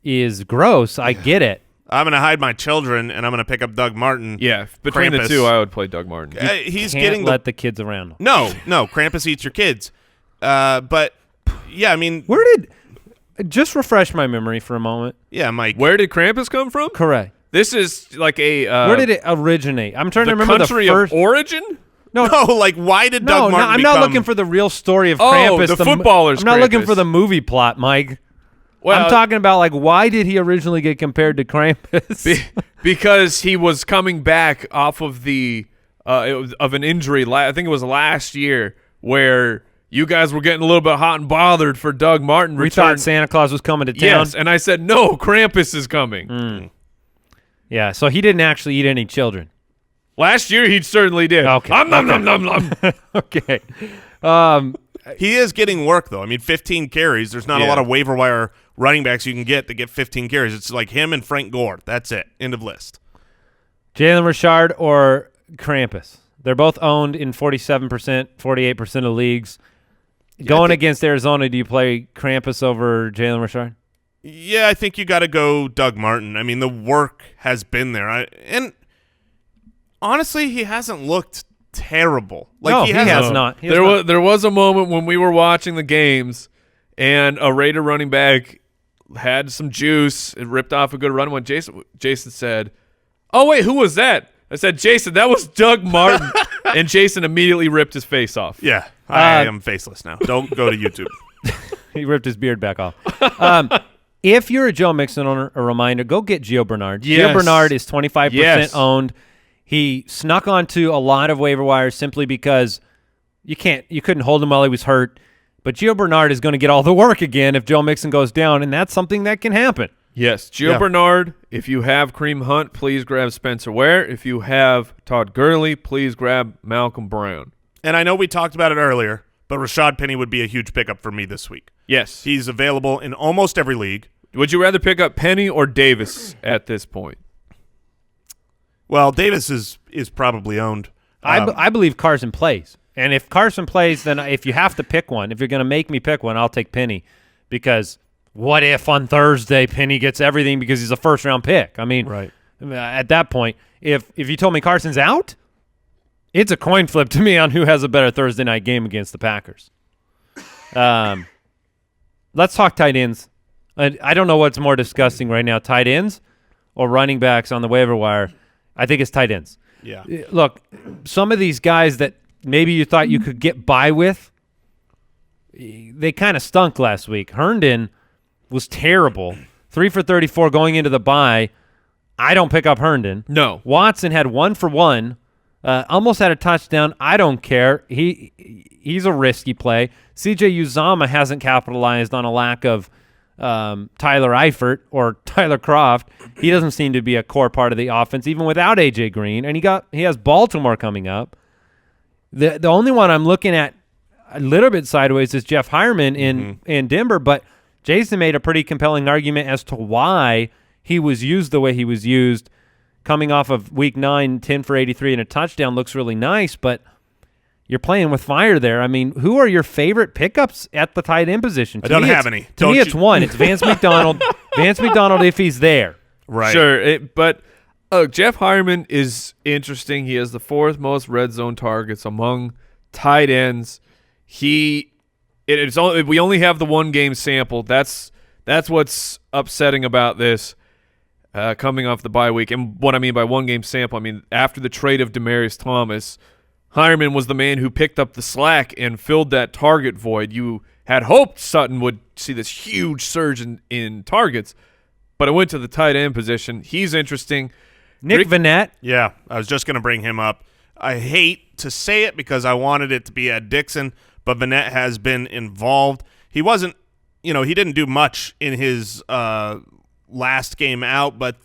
is gross. I get it. I'm going to hide my children, and I'm going to pick up Doug Martin. Yeah, between Krampus. the two, I would play Doug Martin. He's Can't getting let the kids around. No, Krampus eats your kids. But, yeah, I mean. Where did – just refresh my memory for a moment. Yeah, Mike. Where did Krampus come from? Correct. This is like a where did it originate? I'm trying to remember country the first of origin. No, like why did Doug Martin I'm not looking for the real story of Oh, Krampus. the footballer's I'm not looking Krampus. for the movie plot, Mike. Well, I'm talking about like why did he originally get compared to Krampus? because he was coming back off of of an injury. I think it was last year where you guys were getting a little bit hot and bothered for Doug Martin. We thought Santa Claus was coming to town. Yes, and I said no, Krampus is coming. Yeah, so he didn't actually eat any children. Last year he certainly did. Okay. Nom. Okay. He is getting work, though. I mean, 15 carries. There's not a lot of waiver wire running backs you can get to get 15 carries. It's like him and Frank Gore. That's it. End of list. Jalen Rashaad or Krampus? They're both owned in 47%, 48% of leagues. Going against Arizona, do you play Krampus over Jalen Rashaad? Yeah, I think you got to go Doug Martin. I mean, the work has been there. And honestly, he hasn't looked terrible. Like no, he has not. There was a moment when we were watching the games and a Raider running back had some juice and ripped off a good run when Jason said, "Oh, wait, who was that?" I said, "Jason, that was Doug Martin." And Jason immediately ripped his face off. Yeah, I am faceless now. Don't go to YouTube. He ripped his beard back off. If you're a Joe Mixon owner, a reminder, go get Gio Bernard. Yes. Gio Bernard is 25% Yes. owned. He snuck onto a lot of waiver wires simply because you couldn't hold him while he was hurt. But Gio Bernard is going to get all the work again if Joe Mixon goes down, and that's something that can happen. Yes, Gio Bernard. If you have Kareem Hunt, please grab Spencer Ware. If you have Todd Gurley, please grab Malcolm Brown. And I know we talked about it earlier, but Rashaad Penny would be a huge pickup for me this week. Yes. He's available in almost every league. Would you rather pick up Penny or Davis at this point? Well, Davis is probably owned. I believe Carson plays. And if Carson plays, then if you have to pick one, if you're going to make me pick one, I'll take Penny. Because what if on Thursday Penny gets everything because he's a first-round pick? I mean, right. At that point, if you told me Carson's out, it's a coin flip to me on who has a better Thursday night game against the Packers. Let's talk tight ends. I don't know what's more disgusting right now, tight ends or running backs on the waiver wire. I think it's tight ends. Yeah. Look, some of these guys that maybe you thought you could get by with, they kind of stunk last week. Herndon was terrible. 3 for 34 going into the bye. I don't pick up Herndon. No. Watson had 1 for 1. Almost had a touchdown. I don't care. He's a risky play. CJ Uzomah hasn't capitalized on a lack of Tyler Eifert or Tyler Kroft. He doesn't seem to be a core part of the offense, even without A.J. Green. And he has Baltimore coming up. The only one I'm looking at a little bit sideways is Jeff Heuerman in Denver, but Jason made a pretty compelling argument as to why he was used the way he was used. Coming off of Week 9, 10 for 83 and a touchdown looks really nice, but you're playing with fire there. I mean, who are your favorite pickups at the tight end position? I don't have any. To me, it's one. It's Vance McDonald. Vance McDonald if he's there. Right. Sure, but Jeff Heuerman is interesting. He has the 4th most red zone targets among tight ends. We only have the 1 game sample. That's what's upsetting about this. Coming off the bye week. And what I mean by 1 game sample, I mean after the trade of Demaryius Thomas, Heuerman was the man who picked up the slack and filled that target void. You had hoped Sutton would see this huge surge in targets, but it went to the tight end position. He's interesting. Nick Vannett. Yeah, I was just going to bring him up. I hate to say it because I wanted it to be Ed Dixon, but Vannett has been involved. He wasn't, he didn't do much in his last game out, but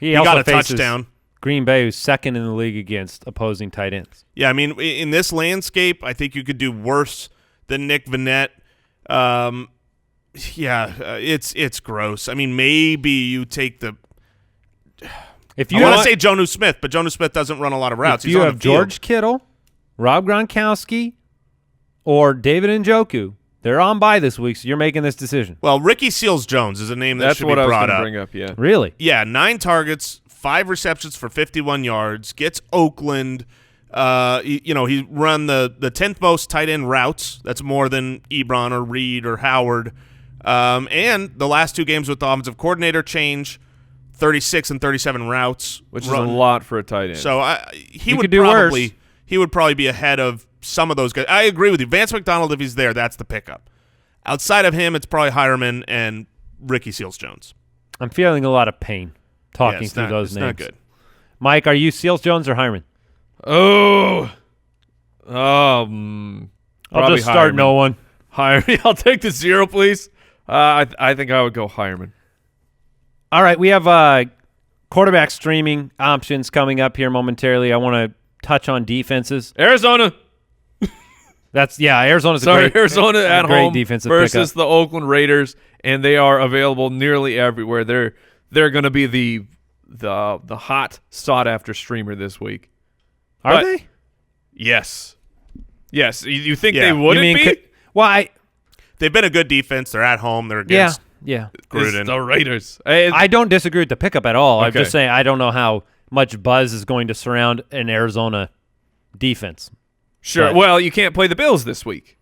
he got a touchdown. Green Bay, who's 2nd in the league against opposing tight ends. Yeah, I mean, in this landscape, I think you could do worse than Nick Vannett. It's gross. I mean, maybe you take the. If you I want to say Jonnu Smith, but Jonnu Smith doesn't run a lot of routes. If you have George Kittle, Rob Gronkowski, or David Njoku, they're on bye this week, so you're making this decision. Well, Ricky Seals-Jones is a name that should be brought up. That's what I was going to bring up, yeah. Really? Yeah, 9 targets, 5 receptions for 51 yards, gets Oakland. He run the 10th most tight end routes. That's more than Ebron or Reed or Howard. And the last 2 games with the offensive coordinator change, 36 and 37 routes. Which is a lot for a tight end. So he would probably be ahead of some of those guys. I agree with you. Vance McDonald, if he's there, that's the pickup. Outside of him, it's probably Heuerman and Ricky Seals-Jones. I'm feeling a lot of pain talking through those names. It's not good. Mike, are you Seals-Jones or Heuerman? I'll just start Heuerman. no one. Heuerman. I'll take the 0, please. I think I would go Heuerman. All right, we have quarterback streaming options coming up here momentarily. I want to touch on defenses. Arizona. Arizona's Arizona at great home defensive versus pickup. the Oakland Raiders, and they are available nearly everywhere. They're going to be the hot sought after streamer this week. Are they? Yes. You think they wouldn't be? Why? They've been a good defense. They're at home. They're against Gruden. It's the Raiders. I don't disagree with the pickup at all. Okay. I'm just saying I don't know how much buzz is going to surround an Arizona defense. Sure. But, well, you can't play the Bills this week.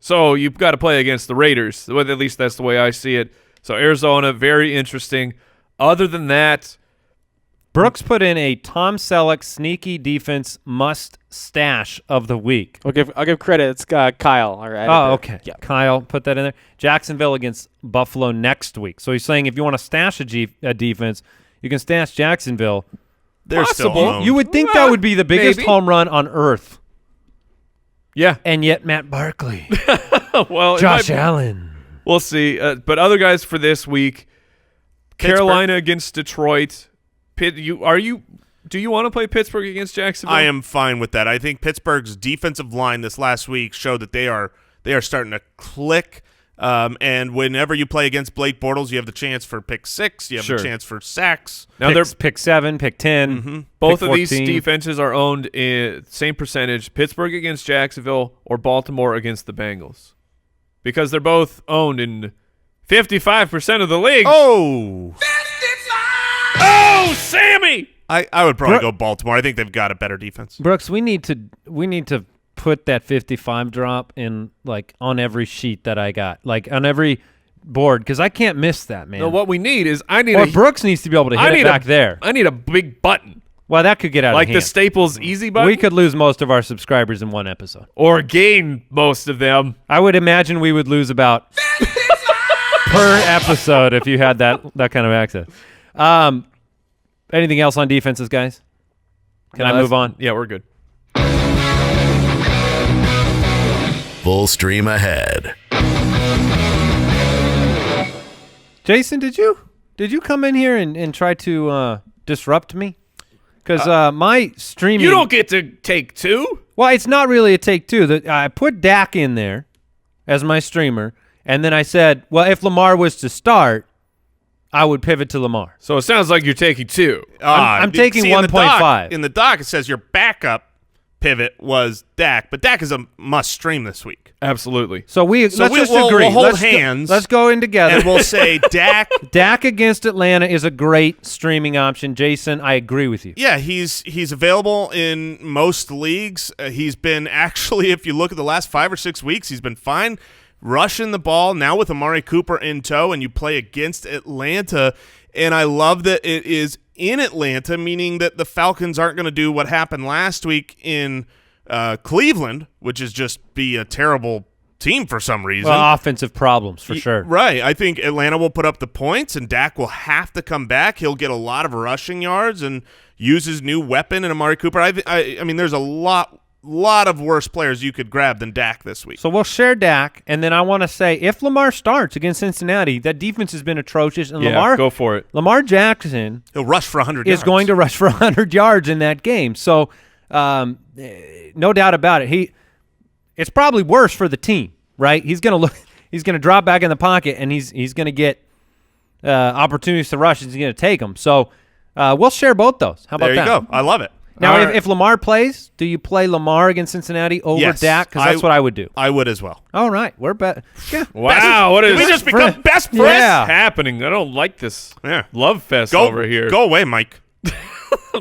So you've got to play against the Raiders. Well, at least that's the way I see it. So Arizona, very interesting. Other than that, Brooks put in a Tom Selleck sneaky defense must stash of the week. I'll give credit. It's Kyle. All right. Oh, okay. Yeah. Kyle put that in there. Jacksonville against Buffalo next week. So he's saying if you want to stash a defense, you can stash Jacksonville. They're still Possible. home. You would think that would be the biggest maybe. home run on earth. yeah. And yet Matt Barkley, Well, Josh Allen. We'll see. But other guys for this week, Carolina against Detroit. Do you want to play Pittsburgh against Jacksonville? I am fine with that. I think Pittsburgh's defensive line this last week showed that they are starting to click. And whenever you play against Blake Bortles, you have the chance for pick 6. You have the chance for sacks. Now they're pick 7, pick 10. Mm-hmm. both pick of these 14. defenses are owned in same percentage: Pittsburgh against Jacksonville or Baltimore against the Bengals, because they're both owned in 55% of the league. Oh, 55! Oh, Sammy! I would probably go Baltimore. I think they've got a better defense. Brooks, we need to put that 55 drop in on every sheet that I got, on every board, because I can't miss that, man. No, what we need is Brooks needs to be able to hit it back there. I need a big button, Well, that could get out of like hand. the Staples Easy button. We could lose most of our subscribers in one episode, or gain most of them. I would imagine we would lose about per episode if you had that kind of access. Anything else on defenses, guys? Can I move on? Yeah, we're good. Full stream ahead. Jason, did you come in here and try to disrupt me? Because my streaming, You don't get to take 2. well, it's not really a take 2. I put Dak in there as my streamer, and then I said, well, if Lamar was to start, I would pivot to Lamar. So it sounds like you're taking 2. I'm taking see, 1.5. In the doc, it says your backup pivot was Dak, but Dak is a must stream this week. Absolutely. So let's just agree. We'll hold Let's hands. Let's go in together. And we'll say Dak. Dak against Atlanta is a great streaming option. Jason, I agree with you. Yeah, he's available in most leagues. He's been actually, if you look at the last 5 or 6 weeks, he's been fine rushing the ball. Now with Amari Cooper in tow, and you play against Atlanta, and I love that it is in Atlanta, meaning that the Falcons aren't going to do what happened last week in Cleveland, which is just be a terrible team for some reason. Well, offensive problems for sure. Right. I think Atlanta will put up the points, and Dak will have to come back. He'll get a lot of rushing yards and use his new weapon in Amari Cooper. I mean, there's a lot of worse players you could grab than Dak this week. So we'll share Dak, and then I want to say if Lamar starts against Cincinnati, that defense has been atrocious, and Yeah, go for it. Lamar Jackson He'll rush for 100 yards. is going to rush for 100 yards in that game. So no doubt about it. It's probably worse for the team right? He's going to drop back in the pocket, and he's going to get opportunities to rush, and he's going to take them. So we'll share both those. How about that? There you go. I love it. Now, if Lamar plays, do you play Lamar against Cincinnati over Dak? Because that's what I would do. I would as well. All right. We're yeah. Wow, what is we just become best friends? Yeah. happening? I don't like this love fest Go over here. Go away, Mike.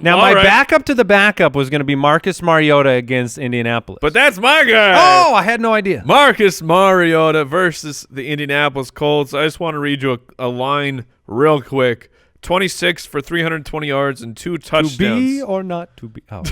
Now, my backup to the backup was going to be Marcus Mariota against Indianapolis. But that's my guy. Oh, I had no idea. Marcus Mariota versus the Indianapolis Colts. I just want to read you a line real quick. 26 for 320 yards and 2 touchdowns. To be or not to be? Oh.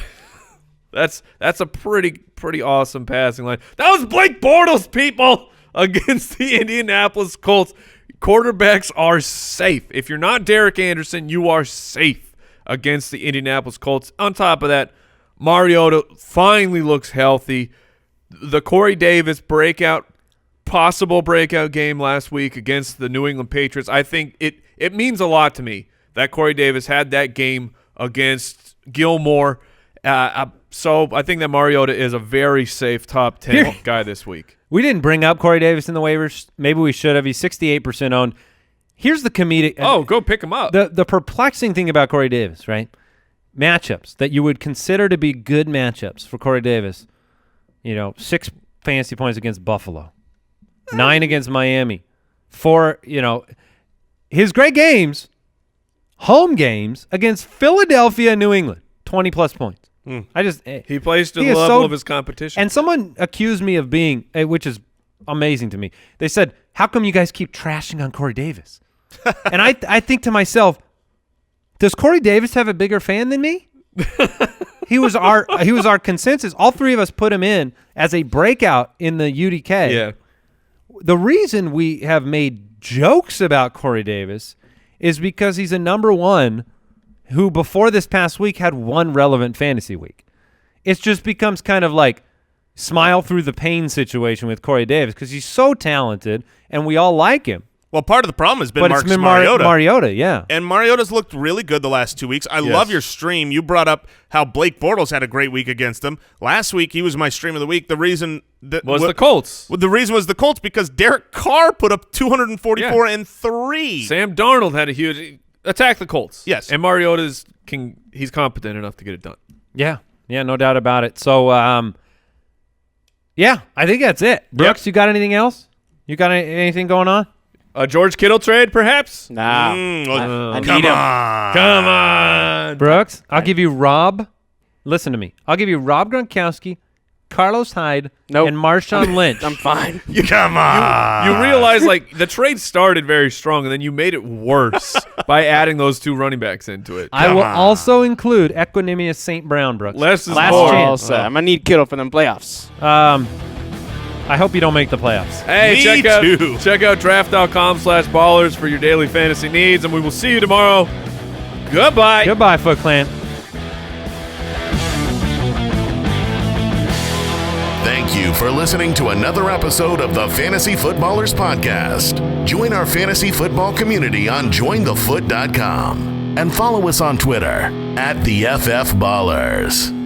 That's a pretty awesome passing line. That was Blake Bortles, people, against the Indianapolis Colts. Quarterbacks are safe. If you're not Derek Anderson, you are safe against the Indianapolis Colts. On top of that, Mariota finally looks healthy. The Corey Davis possible breakout game last week against the New England Patriots, I think it means a lot to me that Corey Davis had that game against Gilmore. So I think that Mariota is a very safe top 10 guy this week. We didn't bring up Corey Davis in the waivers. Maybe we should have. He's 68% owned. Here's the comedic. Oh, go pick him up. The perplexing thing about Corey Davis, right? Matchups that you would consider to be good matchups for Corey Davis. 6 fantasy points against Buffalo. 9 against Miami. 4, his great games, home games against Philadelphia and New England, 20-plus points. He plays to the level of his competition. And someone accused me of being, which is amazing to me. They said, how come you guys keep trashing on Corey Davis? And I think to myself, does Corey Davis have a bigger fan than me? He was our consensus. All three of us put him in as a breakout in the UDK. Yeah. The reason we have made jokes about Corey Davis is because he's a number one who before this past week had one relevant fantasy week. It just becomes kind of like smile through the pain situation with Corey Davis because he's so talented and we all like him. Well, part of the problem has been But Marcus it's been Mariota. Mariota, yeah. And Mariota's looked really good the last 2 weeks. I love your stream. You brought up how Blake Bortles had a great week against him. Last week, he was my stream of the week. The reason was the Colts. The reason was the Colts because Derek Carr put up 244 and 3. Sam Darnold had a huge attack the Colts. Yes. And Mariota's he's competent enough to get it done. Yeah, no doubt about it. So, I think that's it. Brooks, You got anything else? You got anything going on? A George Kittle trade, perhaps? Nah. I need him. Come on. Brooks, I'll give you Rob. Listen to me. I'll give you Rob Gronkowski, Carlos Hyde, and Marshawn Lynch. I'm fine. Come on. You realize, the trade started very strong, and then you made it worse by adding those 2 running backs into it. I will also include Equanimous St. Brown, Brooks. Less is Last more. chance. I'm going to need Kittle for them playoffs. I hope you don't make the playoffs. Hey, Me too. check out draft.com/ballers for your daily fantasy needs, and we will see you tomorrow. Goodbye. Goodbye, Foot Clan. Thank you for listening to another episode of the Fantasy Footballers Podcast. Join our fantasy football community on jointhefoot.com and follow us on Twitter @TheFFBallers.